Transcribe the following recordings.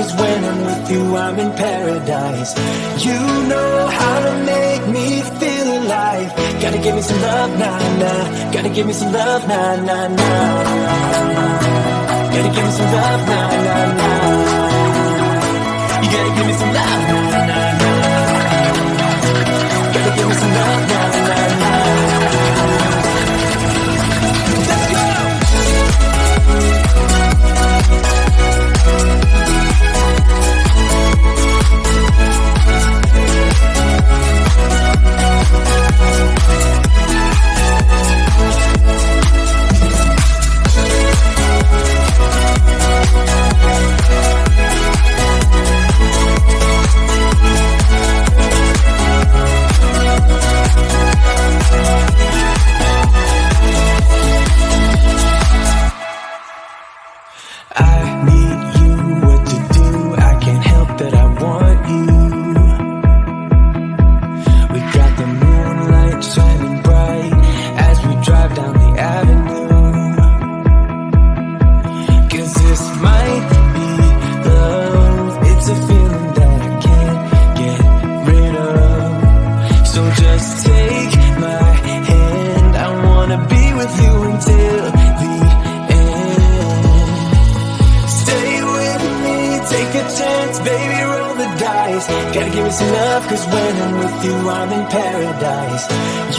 'cause when I'm with you, I'm in paradise. You know how to make me feel alive. Gotta give me some love, nah, nah. Gotta give me some love, nah, nah, nah. Gotta give me some love, nah, nah, nah. You gotta give me some love, nah, nah, nah. Gotta give me some love, nah, nah, nah. Let's go! Gotta give me some love, 'cause when I'm with you, I'm in paradise.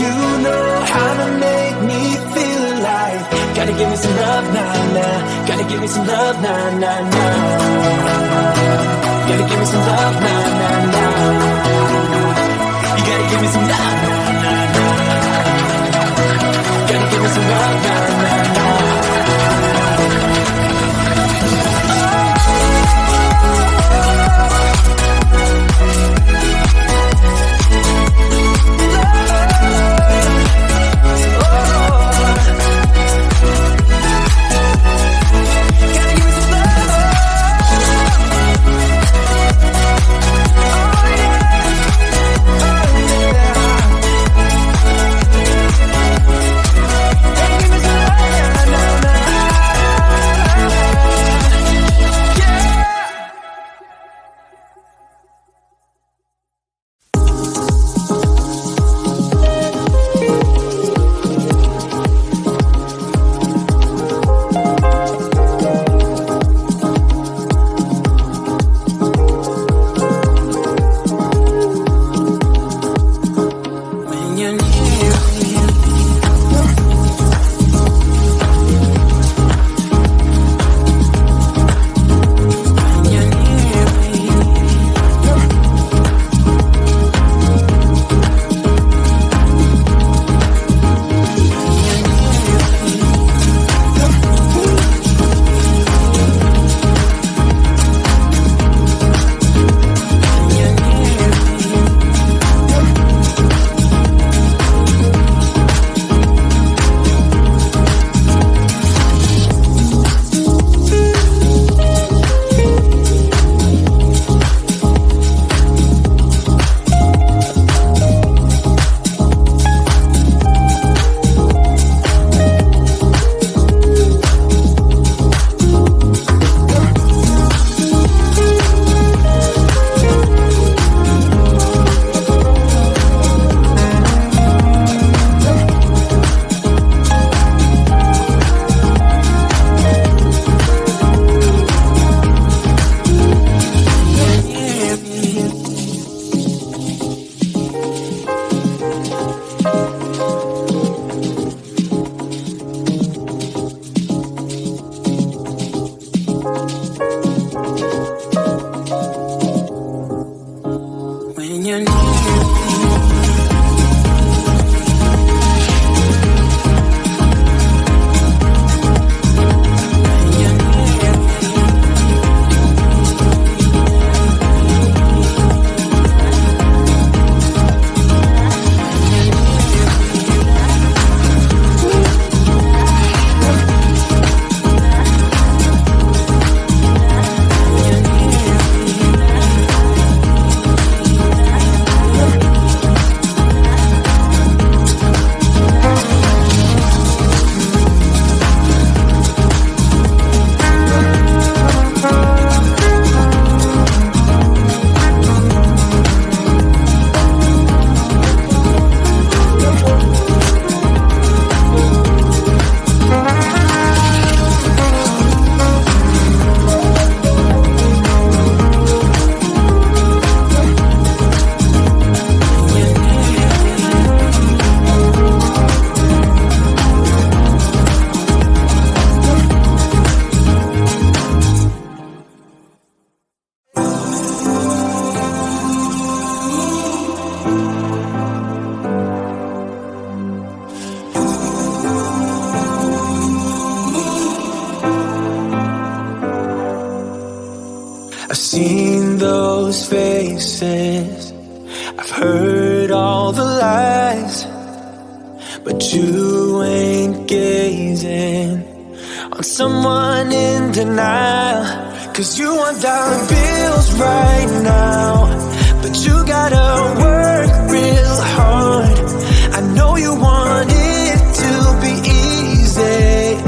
You know how to make me feel alive. Gotta give me some love, nah, nah. Gotta give me some love, nah, nah, nah. Gotta give me some love, nah, nah, nah. You gotta give me some love, nah, nah, nah. Gotta give me some love, nah, nah, nah. I've seen those faces, I've heard all the lies, but you ain't gazing on someone in denial. 'Cause you want dollar bills right now, but you gotta work real hard. I know you want it to be easy,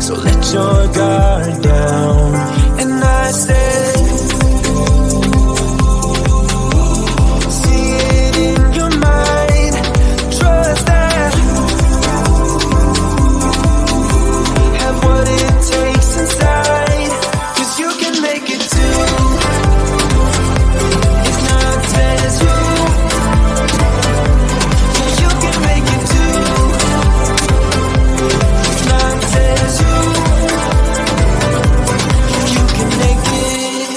so let your guard down. And I said, see it in your mind, trust that, have what it takes inside, 'cause you can make it too. It's not as you, yeah, you can make it too. It's not as you, you can make it.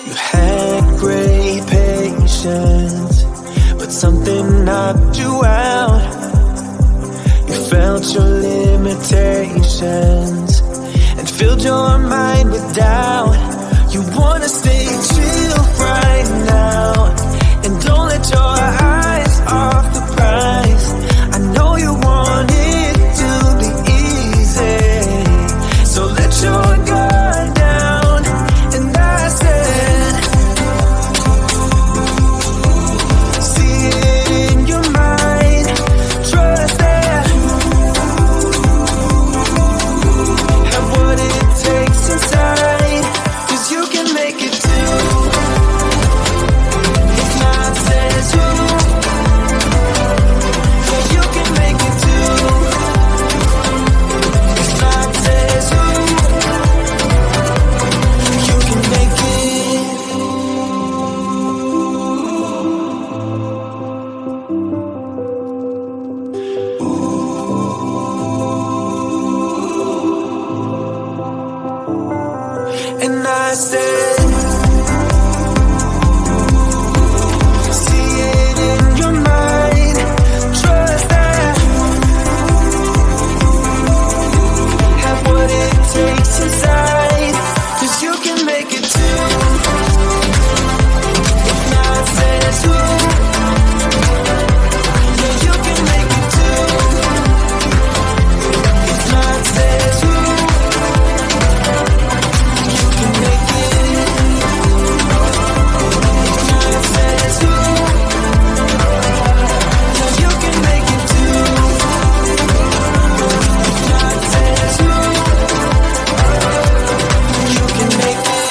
You had great patience, but something knocked you out. You felt your limitations and filled your mind with doubt. You wanna stay chill right now, and don't let your eyes off the prize. I know you want it to be easy, so let your guard down. And I said, see it in your mind, trust that, have what it takes inside, 'cause you can make it too. If not says you, yeah, you can make it too. If not says you, you can make it. And I said, see it in your mind, trust that, have what it takes inside, 'cause you can make it too. If not says who, yeah, you can make it too. If not says who, you can make it. If not says who, yeah, you can make it too. If not says who, you can make it.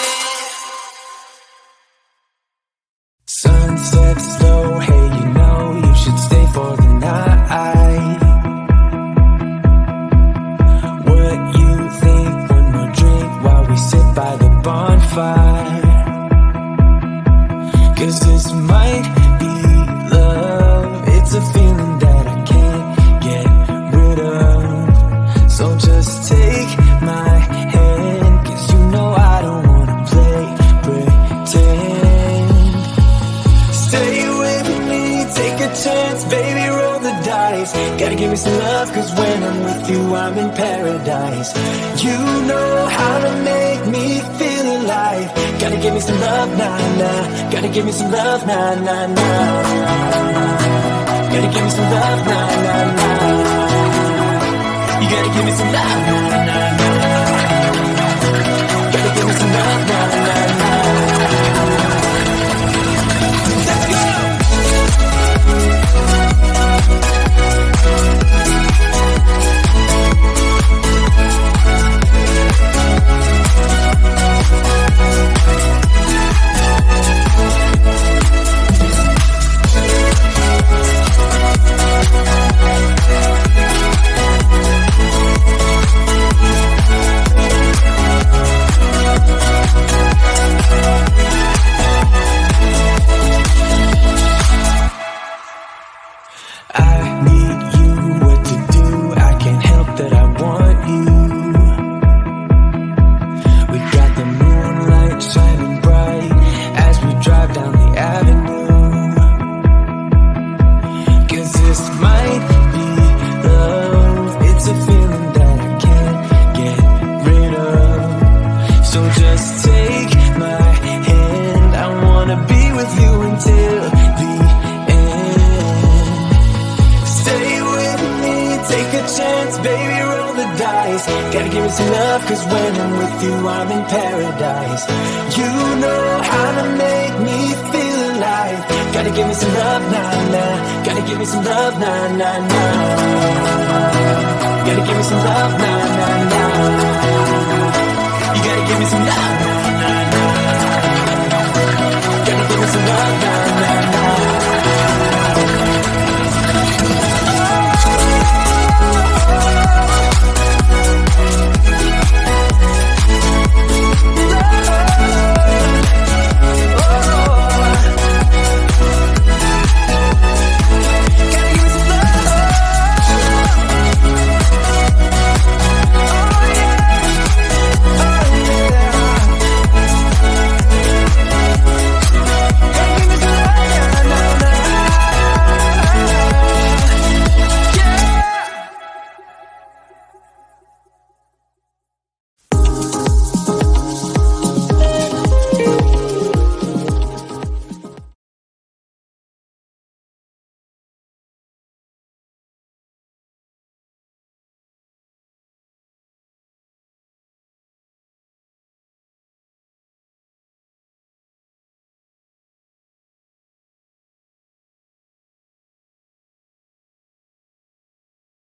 Sunset slow, hey, you know you should stay for the night. What you think? One more drink while we sit by the bonfire. 'Cause this might be love. It's a feeling that I can't get rid of. So just take my hand, 'cause you know I don't wanna play pretend. Stay with me, take a chance, baby, roll the dice. Gotta give me some love, 'cause when I'm with you, I'm in paradise. You know how to make me feel alive. Gotta give me some love, nah, nah. Gotta give me some love, nah, nah, nah. Gotta give me some love, nah, nah, nah. You gotta give me some love, nah, nah, nah. Gotta give me some love, nah, nah, nah. Let's go! eyes. Gotta give me some love, cause when I'm with you, I'm in paradise. You know how to make me feel alive. Gotta give me some love, nah, nah. Gotta give me some love, nah, nah, nah. Gotta give me some love, nah, nah, nah.